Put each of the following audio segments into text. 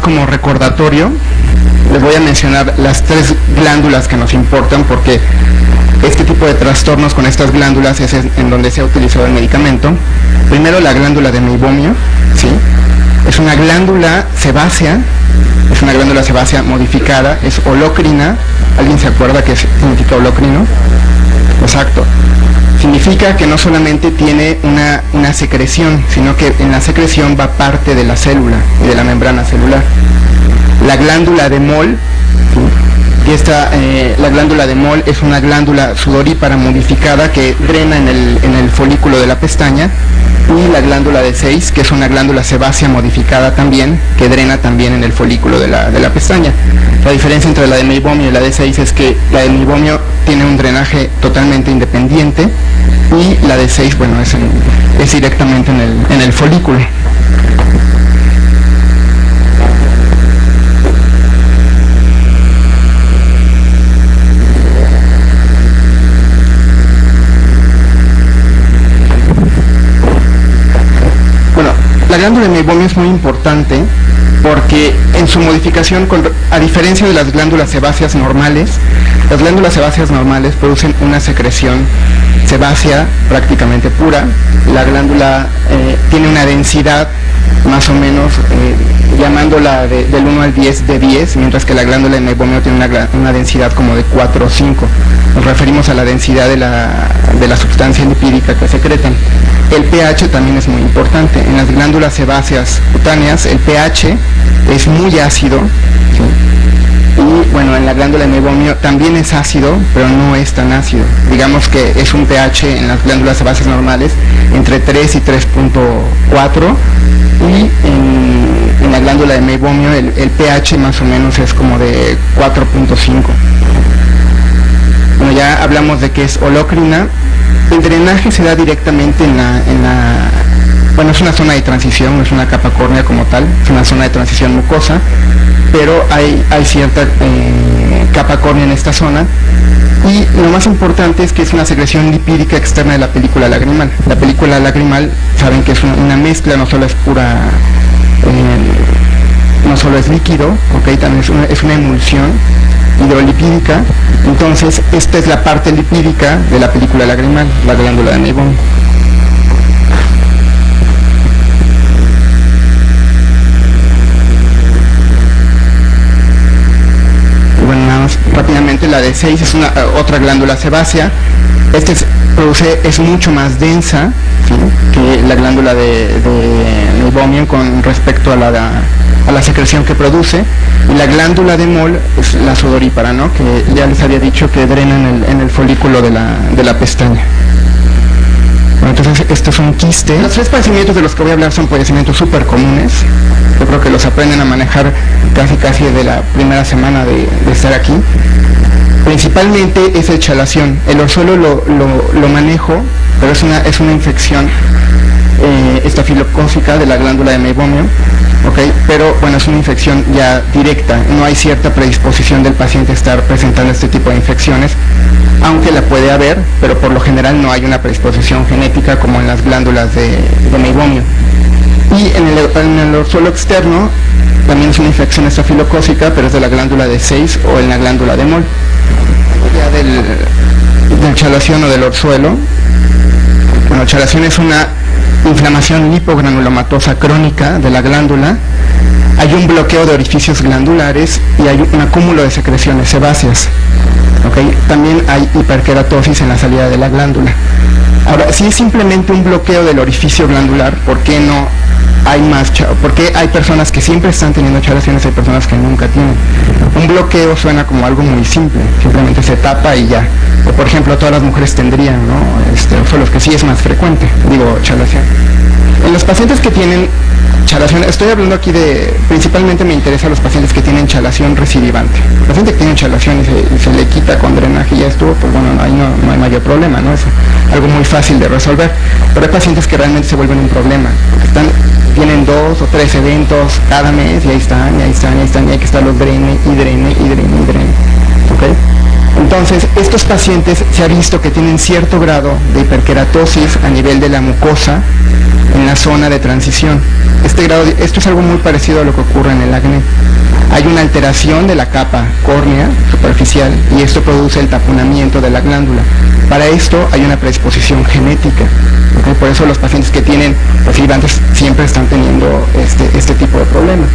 como recordatorio, les voy a mencionar las 3 glándulas que nos importan, porque este tipo de trastornos con estas glándulas es en donde se ha utilizado el medicamento. Primero, la glándula de Meibomio, ¿sí? Es una glándula sebácea, modificada, es holocrina. ¿Alguien se acuerda qué significa holocrino? Exacto. Significa que no solamente tiene una secreción, sino que en la secreción va parte de la célula y de la membrana celular. La glándula de Moll, la glándula de Moll es una glándula sudorípara modificada que drena en el folículo de la pestaña, y la glándula de Seyss, que es una glándula sebácea modificada también, que drena también en el folículo de la pestaña. La diferencia entre la de Meibomio y la de Seyss es que la de Meibomio tiene un drenaje totalmente independiente, y la de Seyss, bueno, es directamente en el folículo. La glándula de Meibomio es muy importante porque en su modificación, a diferencia de las glándulas sebáceas normales, las glándulas sebáceas normales producen una secreción sebácea prácticamente pura. La glándula tiene una densidad más o menos, llamándola del 1 al 10 de 10, mientras que la glándula de Meibomio tiene una densidad como de 4 o 5. Nos referimos a la densidad de la sustancia lipídica que secretan. El pH también es muy importante. En las glándulas sebáceas cutáneas el pH es muy ácido, ¿sí? Y bueno, en la glándula de Meibomio también es ácido, pero no es tan ácido. Digamos que es un pH en las glándulas sebáceas normales entre 3 y 3.4, y en la glándula de Meibomio el pH más o menos es como de 4.5. Bueno, ya hablamos de que es holocrina. El drenaje se da directamente bueno, es una zona de transición, no es una capa córnea como tal, es una zona de transición mucosa, pero hay cierta capa córnea en esta zona, y lo más importante es que es una secreción lipídica externa de la película lagrimal. La película lagrimal, saben que es una mezcla, no solo es pura, no solo es líquido, ¿okay? También es una emulsión hidrolipídica. Entonces esta es la parte lipídica de la película lagrimal, la glándula de Meibomio. Bueno, nada más rápidamente, la de Seyss es otra glándula sebácea. Es mucho más densa, ¿sí?, que la glándula de Meibomio con respecto a la secreción que produce. Y la glándula de Moll es la sudorípara, ¿no?, que ya les había dicho que drena en el folículo de la pestaña. Bueno, entonces estos son quistes. Los 3 padecimientos de los que voy a hablar son padecimientos súper comunes. Yo creo que los aprenden a manejar casi desde la primera semana de estar aquí. Principalmente es el chalación. El orzuelo lo manejo, pero es una infección estafilocócica de la glándula de Meibomio, ¿okay? Pero bueno, es una infección ya directa, no hay cierta predisposición del paciente a estar presentando este tipo de infecciones, aunque la puede haber, pero por lo general no hay una predisposición genética como en las glándulas de Meibomio. Y en el orzuelo externo también es una infección estafilocócica, pero es de la glándula de Seyss o en la glándula de Moll. Ya del chalación o del orzuelo, bueno, chalación es una inflamación lipogranulomatosa crónica de la glándula. Hay un bloqueo de orificios glandulares y hay un acúmulo de secreciones sebáceas, ¿okay? También hay hiperkeratosis en la salida de la glándula. Ahora, si es simplemente un bloqueo del orificio glandular, ¿por qué no hay más? Porque hay personas que siempre están teniendo chalaciones, hay personas que nunca tienen. Un bloqueo suena como algo muy simple, simplemente se tapa y ya. O por ejemplo, todas las mujeres tendrían, ¿no? Son los que sí es más frecuente, chalación. En los pacientes que tienen chalación, estoy hablando aquí principalmente me interesa a los pacientes que tienen chalación recidivante. El paciente que tiene chalación y se le quita con drenaje y ya estuvo, pues bueno, ahí no hay mayor problema, ¿no? Es algo muy fácil de resolver. Pero hay pacientes que realmente se vuelven un problema. Tienen 2 o 3 eventos cada mes y ahí están, y hay que estarlos drene. ¿Okay? Entonces, estos pacientes se ha visto que tienen cierto grado de hiperkeratosis a nivel de la mucosa, en la zona de transición. Esto es algo muy parecido a lo que ocurre en el acné. Hay una alteración de la capa córnea superficial y esto produce el taponamiento de la glándula. Para esto hay una predisposición genética, ¿okay? Por eso los pacientes que tienen perfibantes siempre están teniendo este tipo de problemas.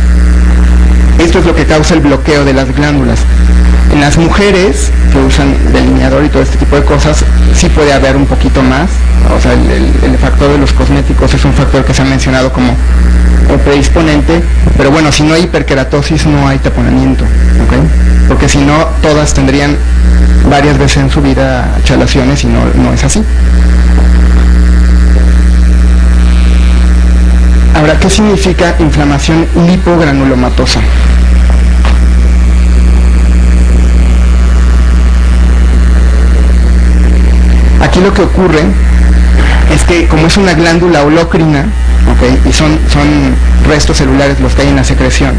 Esto es lo que causa el bloqueo de las glándulas. En las mujeres que usan delineador y todo este tipo de cosas, sí puede haber un poquito más. O sea, el factor de los cosméticos es un factor que se ha mencionado como predisponente, pero bueno, si no hay hiperkeratosis no hay taponamiento, ¿okay? Porque si no, todas tendrían varias veces en su vida chalaciones y no es así. Ahora, ¿qué significa inflamación lipogranulomatosa? Aquí lo que ocurre es que como es una glándula holócrina, ¿okay? Y son restos celulares los que hay en la secreción,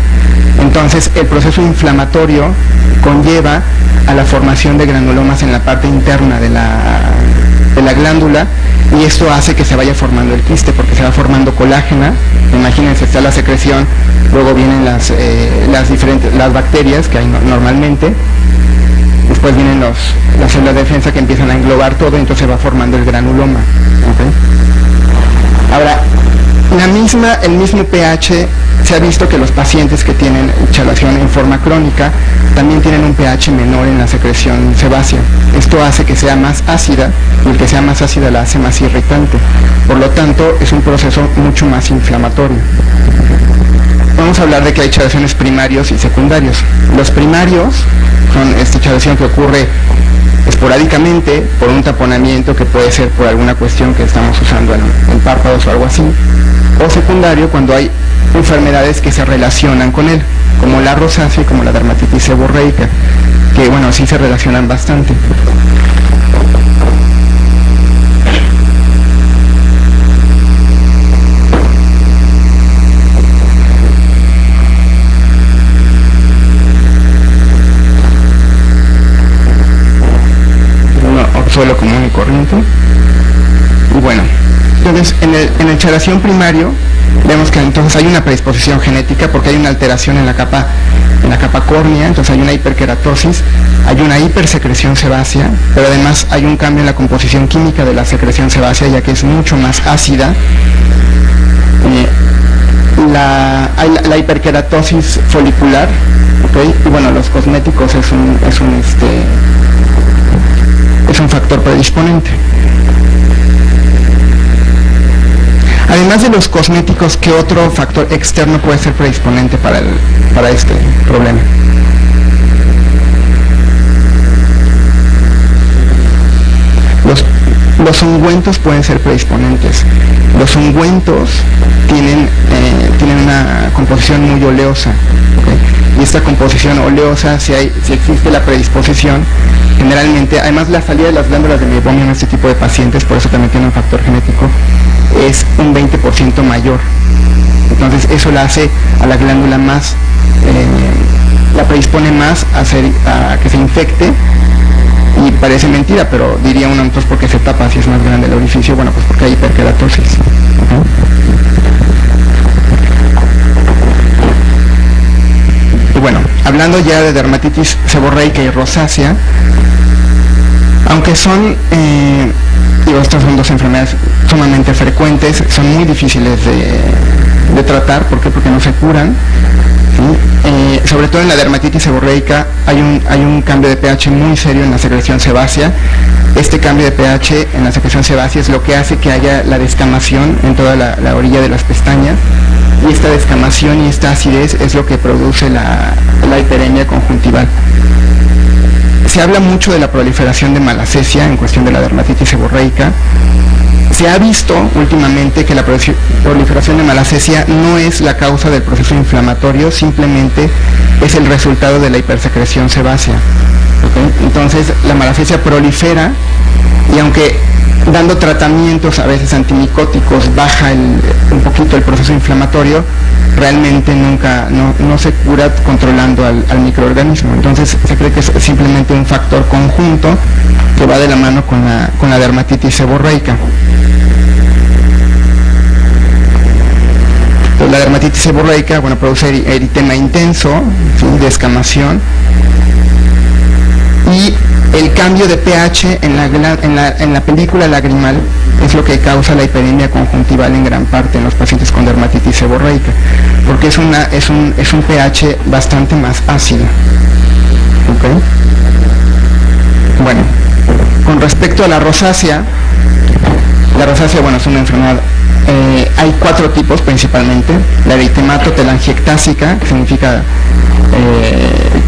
entonces el proceso inflamatorio conlleva a la formación de granulomas en la parte interna de la glándula, y esto hace que se vaya formando el quiste porque se va formando colágena. Imagínense, está la secreción, luego vienen las bacterias que hay normalmente, después vienen las células de defensa que empiezan a englobar todo, y entonces se va formando el granuloma, ¿okay? Ahora, el mismo pH, se ha visto que los pacientes que tienen chalación en forma crónica también tienen un pH menor en la secreción sebácea. Esto hace que sea más ácida, y el que sea más ácida la hace más irritante. Por lo tanto, es un proceso mucho más inflamatorio. Vamos a hablar de que hay chalaciones primarios y secundarios. Los primarios son esta chalación que ocurre esporádicamente por un taponamiento que puede ser por alguna cuestión que estamos usando en párpados o algo así, o secundario cuando hay enfermedades que se relacionan con él, como la rosácea y como la dermatitis seborreica, que bueno, sí se relacionan bastante. Suelo común y corriente. Y bueno, entonces en el chalación primario vemos que entonces hay una predisposición genética porque hay una alteración en la capa córnea, entonces hay una hiperkeratosis, hay una hipersecreción sebácea, pero además hay un cambio en la composición química de la secreción sebácea, ya que es mucho más ácida. Hay la hiperkeratosis folicular, ¿okay? Y bueno, los cosméticos es un factor predisponente. Además de los cosméticos, ¿qué otro factor externo puede ser predisponente para este problema? Los ungüentos pueden ser predisponentes. Los ungüentos tienen una composición muy oleosa, ¿okay? Y esta composición oleosa, si existe la predisposición, generalmente, además la salida de las glándulas de meiobomio en este tipo de pacientes, por eso también tiene un factor genético, es un 20% mayor. Entonces eso la hace a la glándula más, la predispone más a que se infecte. Y parece mentira, pero diría uno, entonces ¿por qué se tapa si es más grande el orificio? Bueno, pues porque hay hiperkeratosis. Y bueno, hablando ya de dermatitis seborreica y rosácea, aunque estas son dos enfermedades sumamente frecuentes, son muy difíciles de tratar. ¿Por qué? Porque no se curan. Sobre todo en la dermatitis seborreica hay un cambio de pH muy serio en la secreción sebácea. Este cambio de pH en la secreción sebácea es lo que hace que haya la descamación en toda la orilla de las pestañas, y esta descamación y esta acidez es lo que produce la hiperemia conjuntival. Se habla mucho de la proliferación de malacesia en cuestión de la dermatitis seborreica. Se ha visto últimamente que la proliferación de malacesia no es la causa del proceso inflamatorio, simplemente es el resultado de la hipersecreción sebácea. ¿Okay? Entonces la malacesia prolifera, y aunque dando tratamientos a veces antimicóticos baja un poquito el proceso inflamatorio, realmente no se cura controlando al microorganismo. Entonces se cree que es simplemente un factor conjunto que va de la mano con la dermatitis seborreica. La dermatitis seborreica, bueno, produce eritema intenso, ¿sí?, descamación, y el cambio de pH en la película lagrimal es lo que causa la hiperemia conjuntival en gran parte en los pacientes con dermatitis seborreica, porque es un pH bastante más ácido. ¿Okay? Bueno, con respecto a la rosácea, bueno, es una enfermedad. Hay 4 tipos principalmente: la eritematotelangiectásica, que significa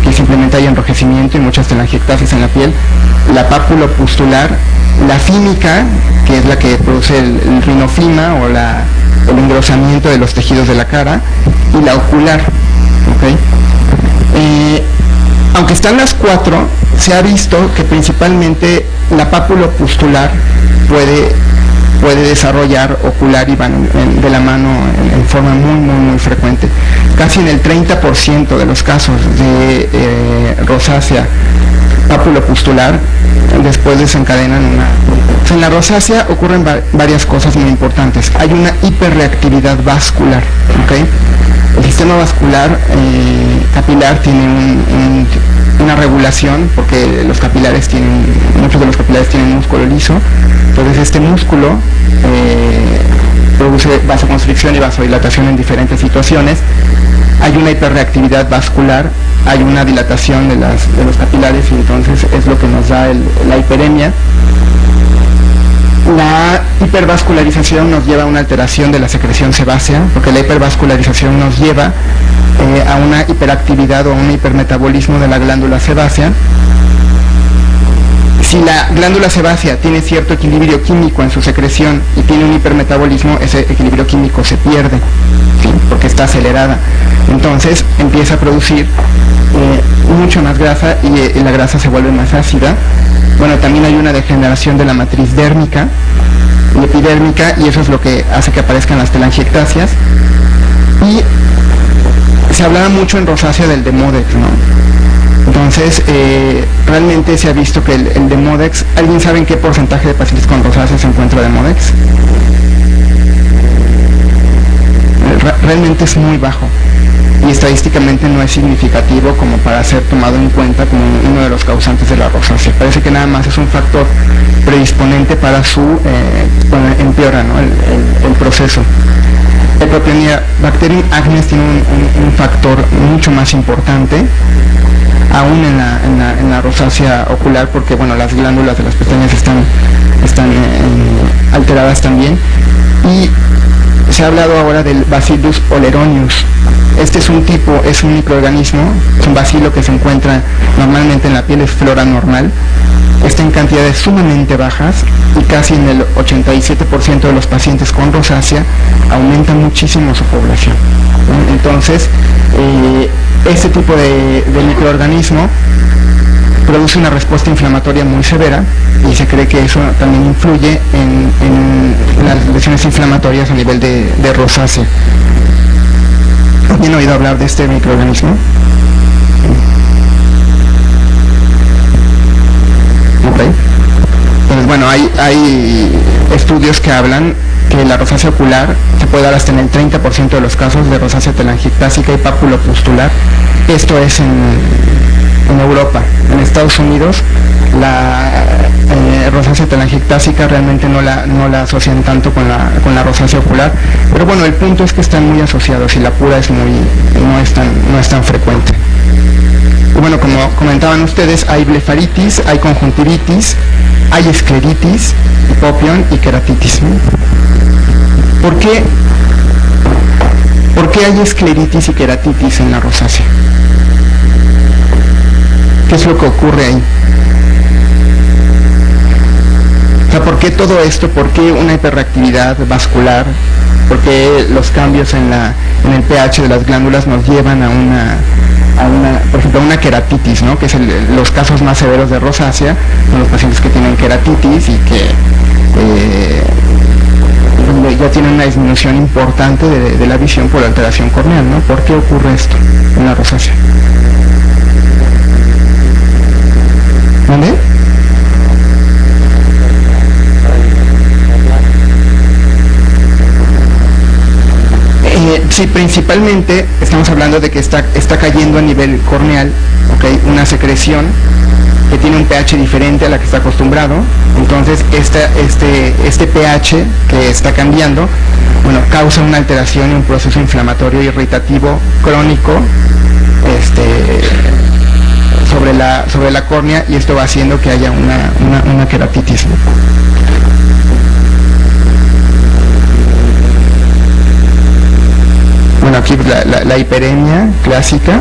que simplemente hay enrojecimiento y muchas telangiectasias en la piel; la papulopustular; la fímica, que es la que produce el rinofima o el engrosamiento de los tejidos de la cara; y la ocular. ¿Okay? Aunque están las 4, se ha visto que principalmente la papulopustular puede desarrollar ocular y van de la mano en forma muy frecuente. Casi en el 30% de los casos de rosácea papulopustular después desencadenan en la rosácea ocurren varias cosas muy importantes. Hay una hiperreactividad vascular, ¿okay? El sistema vascular capilar tiene una regulación, porque muchos de los capilares tienen músculo liso. Entonces este músculo produce vasoconstricción y vasodilatación en diferentes situaciones. Hay una hiperreactividad vascular, hay una dilatación de los capilares, y entonces es lo que nos da la hiperemia. La hipervascularización nos lleva a una alteración de la secreción sebácea, porque la hipervascularización nos lleva a una hiperactividad o a un hipermetabolismo de la glándula sebácea. Si la glándula sebácea tiene cierto equilibrio químico en su secreción y tiene un hipermetabolismo, ese equilibrio químico se pierde, ¿sí?, porque está acelerada. Entonces empieza a producir mucha más grasa, y la grasa se vuelve más ácida. Bueno, también hay una degeneración de la matriz dérmica y epidérmica, y eso es lo que hace que aparezcan las telangiectasias. Y se hablaba mucho en rosácea del Demodex, ¿no? Entonces, realmente se ha visto que el Demodex, ¿alguien sabe en qué porcentaje de pacientes con rosácea se encuentra Demodex? Realmente es muy bajo, y estadísticamente no es significativo como para ser tomado en cuenta como uno de los causantes de la rosácea. Parece que nada más es un factor predisponente para empeora, ¿no?, el proceso. El Propionibacterium acnes tiene un factor mucho más importante aún en la rosácea ocular, porque bueno, las glándulas de las pestañas están alteradas también. Y se ha hablado ahora del Bacillus oleronius. Este es un microorganismo, es un bacilo que se encuentra normalmente en la piel, es flora normal. Está en cantidades sumamente bajas, y casi en el 87% de los pacientes con rosácea aumenta muchísimo su población. Entonces, este tipo de microorganismo produce una respuesta inflamatoria muy severa, y se cree que eso también influye en las lesiones inflamatorias a nivel de rosácea. ¿Alguien ha oído hablar de este microorganismo? Okay. Entonces, bueno, hay estudios que hablan que la rosácea ocular se puede dar hasta en el 30% de los casos de rosácea telangiectásica y papulopustular. Esto es en Europa. En Estados Unidos la rosácea telangiectásica realmente no la asocian tanto con la rosácea ocular, pero bueno, el punto es que están muy asociados, y la pura no es tan frecuente. Y bueno, como comentaban ustedes, hay blefaritis, hay conjuntivitis, hay escleritis, hipopión y queratitis. ¿Por qué hay escleritis y queratitis en la rosácea? ¿Qué es lo que ocurre ahí? O sea, ¿por qué todo esto? ¿Por qué una hiperreactividad vascular? ¿Por qué los cambios en el pH de las glándulas nos llevan por ejemplo, a una queratitis, ¿no?, que es los casos más severos de rosácea, son los pacientes que tienen queratitis y que ya tienen una disminución importante de la visión por la alteración corneal, ¿no? ¿Por qué ocurre esto en la rosácea? ¿Dónde? Sí, principalmente estamos hablando de que está cayendo a nivel corneal, ¿okay? Una secreción que tiene un pH diferente a la que está acostumbrado. Entonces este pH que está cambiando, bueno, causa una alteración y un proceso inflamatorio irritativo crónico sobre la córnea, y esto va haciendo que haya una queratitis. Bueno, aquí la hiperemia clásica.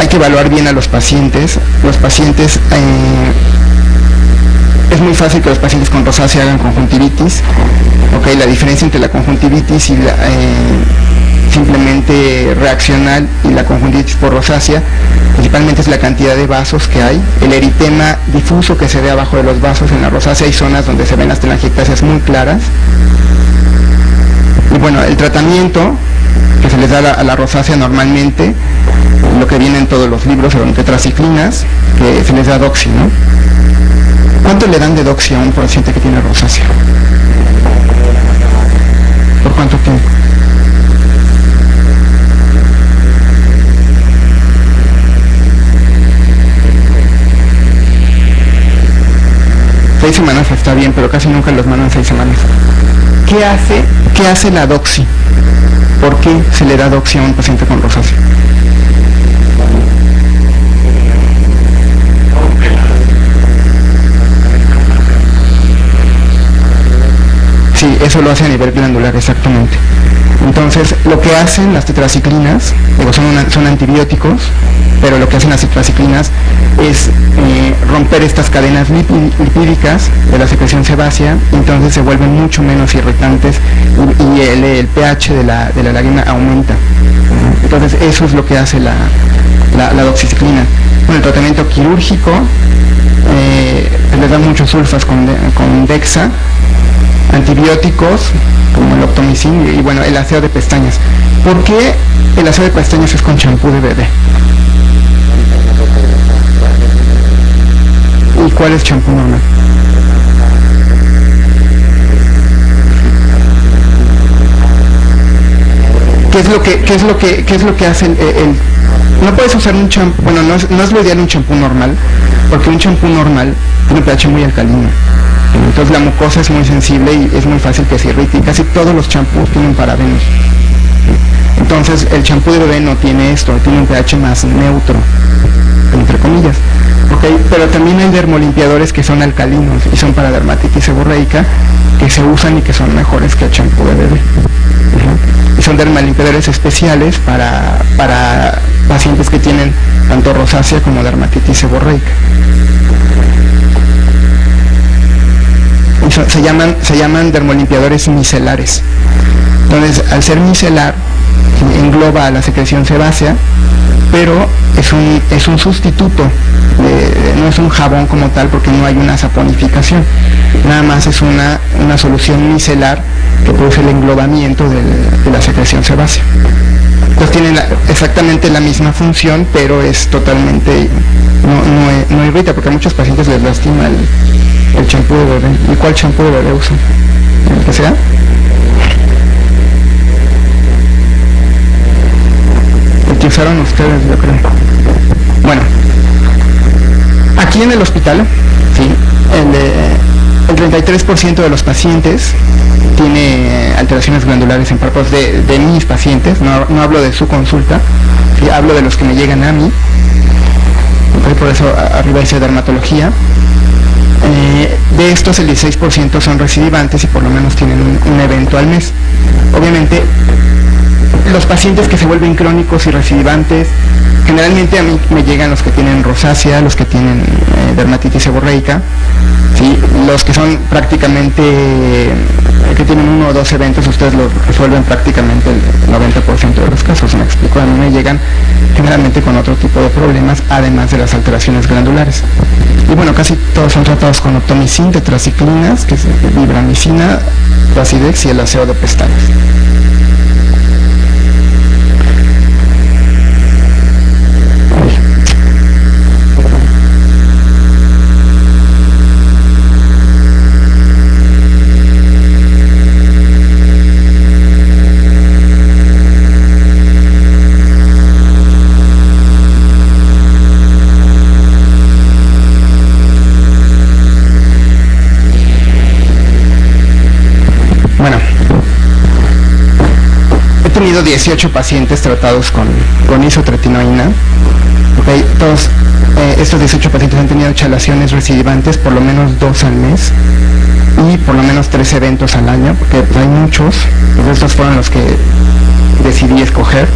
Hay que evaluar bien a los pacientes. Los pacientes, es muy fácil que los pacientes con rosácea hagan conjuntivitis. Okay, la diferencia entre la conjuntivitis y la simplemente reaccional y la conjuntivitis por rosácea principalmente es la cantidad de vasos que hay, el eritema difuso que se ve abajo de los vasos. En la rosácea hay zonas donde se ven las telangiectasias muy claras. Y bueno, el tratamiento que se les da a la rosácea normalmente, lo que viene en todos los libros, son tetraciclinas, que se les da doxi, ¿no? ¿Cuánto le dan de doxi a un paciente que tiene rosácea? ¿Por cuánto tiempo? Seis semanas está bien, pero casi nunca los mandan 6 semanas. ¿Qué hace la doxi? ¿Por qué se le da doxi a un paciente con rosácea? Sí, eso lo hace a nivel glandular, exactamente. Entonces, lo que hacen las tetraciclinas, son antibióticos, pero lo que hacen las tetraciclinas es romper estas cadenas lipídicas de la secreción sebácea, entonces se vuelven mucho menos irritantes y el pH de la lágrima aumenta. Entonces, eso es lo que hace la doxiciclina. Bueno, el tratamiento quirúrgico, se les da muchos sulfas con Dexa, antibióticos como el optomicin y bueno, el aseo de pestañas. ¿Por qué el aseo de pestañas es con champú de bebé? ¿Y cuál es champú normal? ¿Qué es lo que hace el no puedes usar un champú? Bueno, no es lo ideal un champú normal, porque un champú normal tiene un pH muy alcalino. Entonces la mucosa es muy sensible y es muy fácil que se irrite, y casi todos los champús tienen parabenos. Entonces el champú de bebé no tiene esto, tiene un pH más neutro, entre comillas. Okay, pero también hay dermolimpiadores que son alcalinos y son para dermatitis seborreica, que se usan y que son mejores que el champú de bebé. Y son dermolimpiadores especiales para pacientes que tienen tanto rosácea como dermatitis seborreica. Se llaman dermolimpiadores micelares. Entonces, al ser micelar, engloba a la secreción sebácea, pero es un sustituto, no es un jabón como tal, porque no hay una saponificación, nada más es una solución micelar que produce el englobamiento de la secreción sebácea. Entonces tienen exactamente la misma función, pero es totalmente, no irrita, porque a muchos pacientes les lastima el champú de bebé. ¿Y cuál champú de bebé usan? ¿El que sea? El que usaron ustedes, yo creo. Bueno, aquí en el hospital, sí, el 33% de los pacientes tiene alteraciones glandulares en párpados de mis pacientes, no hablo de su consulta, sí, hablo de los que me llegan a mí, okay, por eso arriba dice dermatología. De estos el 16% son recidivantes y por lo menos tienen un evento al mes. Obviamente los pacientes que se vuelven crónicos y recidivantes, generalmente a mí me llegan los que tienen rosácea, los que tienen dermatitis seborreica, ¿sí? Los que son prácticamente, que tienen 1 o 2 eventos, ustedes los resuelven prácticamente el 90% de los casos, me explico. A mí me llegan generalmente con otro tipo de problemas, además de las alteraciones glandulares. Y bueno, casi todos son tratados con optomicin, tetraciclinas, que es vibramicina, Prasidex y el aseo de pestañas. 18 pacientes tratados con isotretinoína. Okay, todos estos 18 pacientes han tenido chalaciones recidivantes por lo menos 2 al mes y por lo menos 3 eventos al año, porque pues, hay muchos, pues estos fueron los que decidí escoger.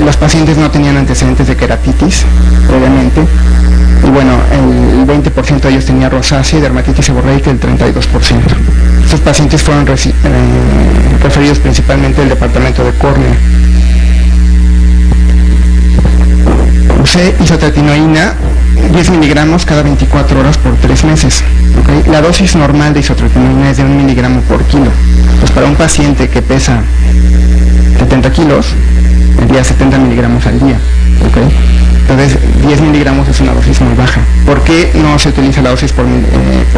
Los pacientes no tenían antecedentes de queratitis previamente, y bueno, el 20% de ellos tenía rosácea y dermatitis seborreica, el 32%. Estos pacientes fueron referidos principalmente al departamento de córnea. Usé isotretinoína 10 miligramos cada 24 horas por 3 meses. ¿Okay? La dosis normal de isotretinoína es de 1 miligramo por kilo. Pues para un paciente que pesa 70 kilos, sería 70 miligramos al día. ¿Okay? Entonces, 10 miligramos es una dosis muy baja. ¿Por qué no se utiliza la dosis por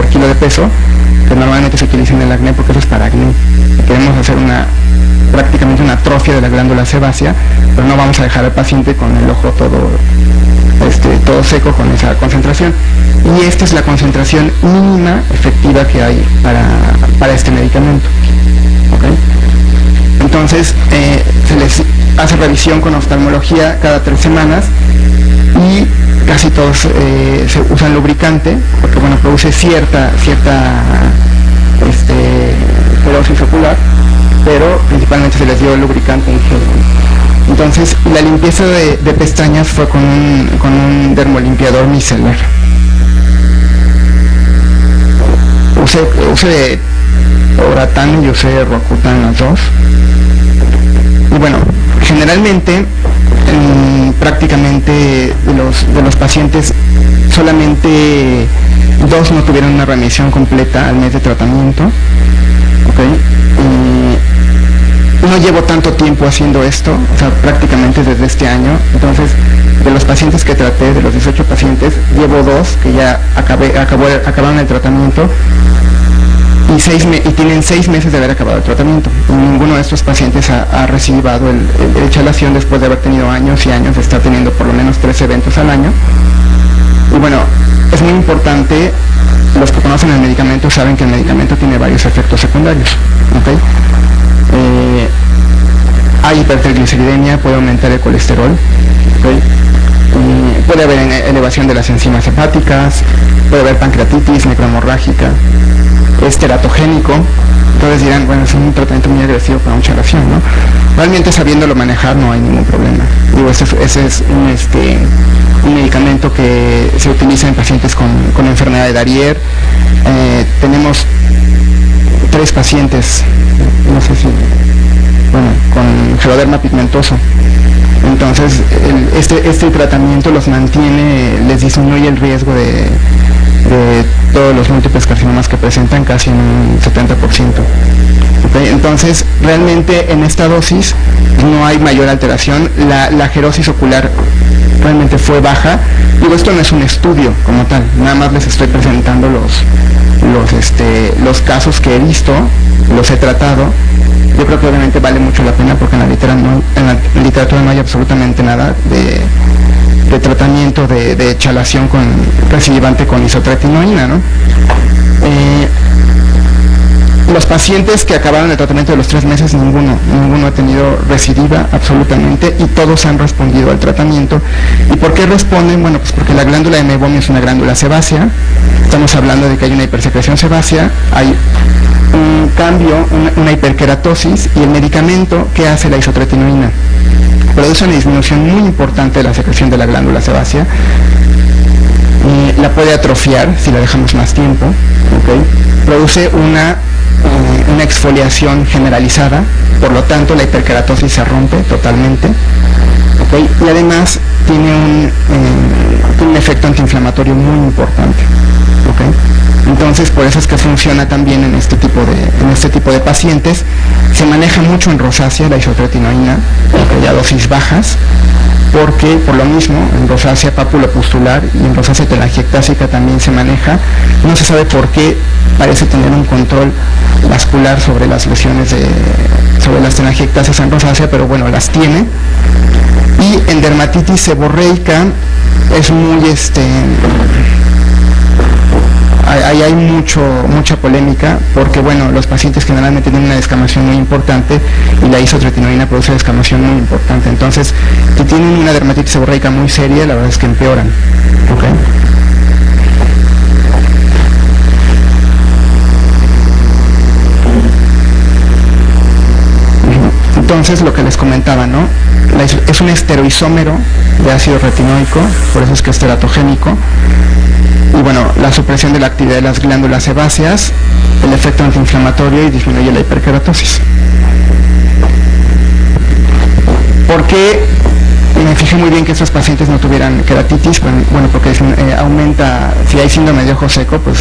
kilo de peso? Que normalmente se utiliza en el acné, porque eso es para acné. Queremos hacer prácticamente una atrofia de la glándula sebácea, pero no vamos a dejar al paciente con el ojo todo seco con esa concentración. Y esta es la concentración mínima efectiva que hay para este medicamento. ¿Okay? Entonces, se les hace revisión con oftalmología cada 3 semanas y casi todos se usan lubricante, porque bueno, produce cierta fibrosis ocular, pero principalmente se les dio lubricante en gel. Entonces, la limpieza de pestañas fue con un dermolimpiador micelar. Usé Oratán y usé Roacutan, las dos. Y bueno, generalmente, prácticamente de los pacientes, solamente 2 no tuvieron una remisión completa al mes de tratamiento. ¿Okay? No llevo tanto tiempo haciendo esto, o sea, prácticamente desde este año. Entonces, de los pacientes que traté, de los 18 pacientes, llevo 2 que ya acabaron el tratamiento y tienen 6 meses de haber acabado el tratamiento. Ninguno de estos pacientes ha recibido el chalación después de haber tenido años y años de estar teniendo por lo menos 3 eventos al año. Y bueno, es muy importante, los que conocen el medicamento saben que el medicamento tiene varios efectos secundarios. ¿Okay? Hay hipertrigliceridemia, puede aumentar el colesterol, ¿okay? Puede haber elevación de las enzimas hepáticas, puede haber pancreatitis necrohemorrágica, es teratogénico. Entonces dirán, bueno, es un tratamiento muy agresivo para un chalación, ¿no? Realmente sabiéndolo manejar no hay ningún problema. Digo, ese es un medicamento que se utiliza en pacientes con enfermedad de Darrier. Tenemos 3 pacientes, no sé si, bueno, con geroderma pigmentoso. Entonces, este tratamiento los mantiene, les disminuye el riesgo de todos los múltiples carcinomas que presentan casi en un 70%. ¿Okay? Entonces, realmente en esta dosis no hay mayor alteración. La gerosis ocular realmente fue baja. Digo, esto no es un estudio como tal, nada más les estoy presentando los casos que he visto, los he tratado. Yo creo que obviamente vale mucho la pena, porque en la literatura no hay absolutamente nada de tratamiento de chalación recidivante con isotretinoína, ¿no? Los pacientes que acabaron el tratamiento de los 3 meses, ninguno ha tenido recidiva absolutamente, y todos han respondido al tratamiento. ¿Y por qué responden? Bueno, pues porque la glándula de meiomio es una glándula sebácea. Estamos hablando de que hay una hipersecreción sebácea, hay un cambio, una hiperkeratosis, y el medicamento, ¿qué hace la isotretinoína? Produce una disminución muy importante de la secreción de la glándula sebácea. La puede atrofiar si la dejamos más tiempo. ¿Okay? Produce una exfoliación generalizada, por lo tanto la hiperkeratosis se rompe totalmente. ¿Okay? Y además tiene un efecto antiinflamatorio muy importante. ¿Okay? Entonces, por eso es que funciona también en este tipo de pacientes. Se maneja mucho en rosácea la isotretinoína, a dosis bajas, porque por lo mismo en rosácea papulopustular y en rosácea telangiectásica también se maneja. No se sabe por qué, parece tener un control vascular sobre las lesiones sobre las telangiectasias en rosácea, pero bueno, las tiene. Y en dermatitis seborreica es muy ahí hay mucha polémica, porque bueno, los pacientes generalmente tienen una descamación muy importante y la isotretinoína produce descamación muy importante. Entonces, si tienen una dermatitis seborreica muy seria, la verdad es que empeoran. ¿Okay? Entonces, lo que les comentaba, ¿no? Es un esteroisómero de ácido retinoico, por eso es que es teratogénico. Y bueno, la supresión de la actividad de las glándulas sebáceas, el efecto antiinflamatorio y disminuye la hiperkeratosis. ¿Por qué me fijé muy bien que estos pacientes no tuvieran keratitis? Bueno, porque aumenta, si hay síndrome de ojo seco, pues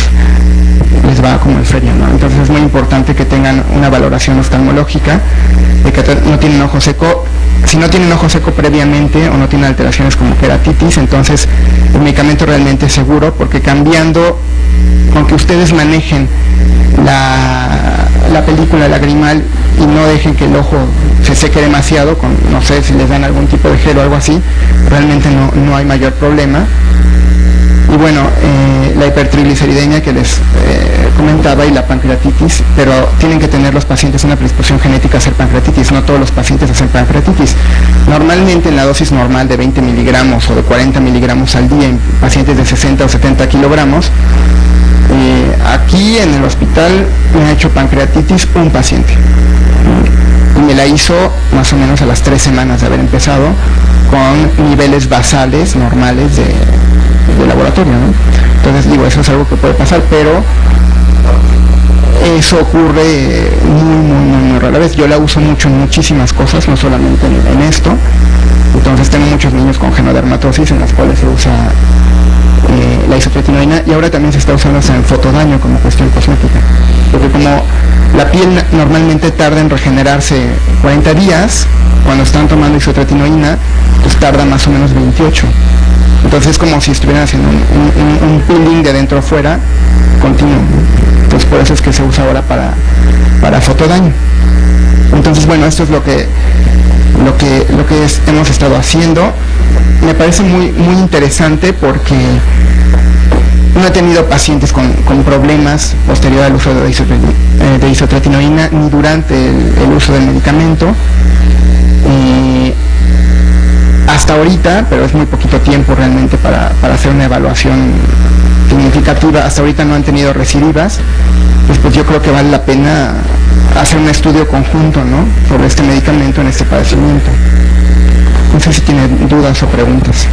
les va como en feria, ¿no? Entonces es muy importante que tengan una valoración oftalmológica de que no tienen ojo seco. Si no tienen ojo seco previamente o no tienen alteraciones como keratitis, entonces el medicamento realmente es seguro, porque cambiando, aunque ustedes manejen la película lagrimal y no dejen que el ojo se seque demasiado, no sé si les dan algún tipo de gel o algo así, realmente no hay mayor problema. Y bueno, la hipertrigliceridemia que les comentaba y la pancreatitis, pero tienen que tener los pacientes una predisposición genética a hacer pancreatitis, no todos los pacientes hacen pancreatitis. Normalmente en la dosis normal de 20 miligramos o de 40 miligramos al día en pacientes de 60 o 70 kilogramos, aquí en el hospital me ha hecho pancreatitis un paciente. Y me la hizo más o menos a las 3 semanas de haber empezado, con niveles basales normales de laboratorio, ¿no? Entonces digo, eso es algo que puede pasar, pero eso ocurre muy rara vez. Yo la uso mucho en muchísimas cosas, no solamente en esto. Entonces tengo muchos niños con genodermatosis en las cuales se usa la isotretinoína, y ahora también se está usando en fotodaño como cuestión cosmética, porque como la piel normalmente tarda en regenerarse 40 días, cuando están tomando isotretinoína, pues tarda más o menos 28. Entonces es como si estuvieran haciendo un peeling de dentro a fuera continuo. Entonces por eso es que se usa ahora para fotodaño. Entonces bueno, esto es lo que hemos estado haciendo. Me parece muy interesante, porque no he tenido pacientes con problemas posterior al uso de isotretinoína ni durante el uso del medicamento. Hasta ahorita, pero es muy poquito tiempo realmente para hacer una evaluación significativa, hasta ahorita no han tenido recidivas. Pues yo creo que vale la pena hacer un estudio conjunto, ¿no?, sobre este medicamento en este padecimiento. No sé si tienen dudas o preguntas.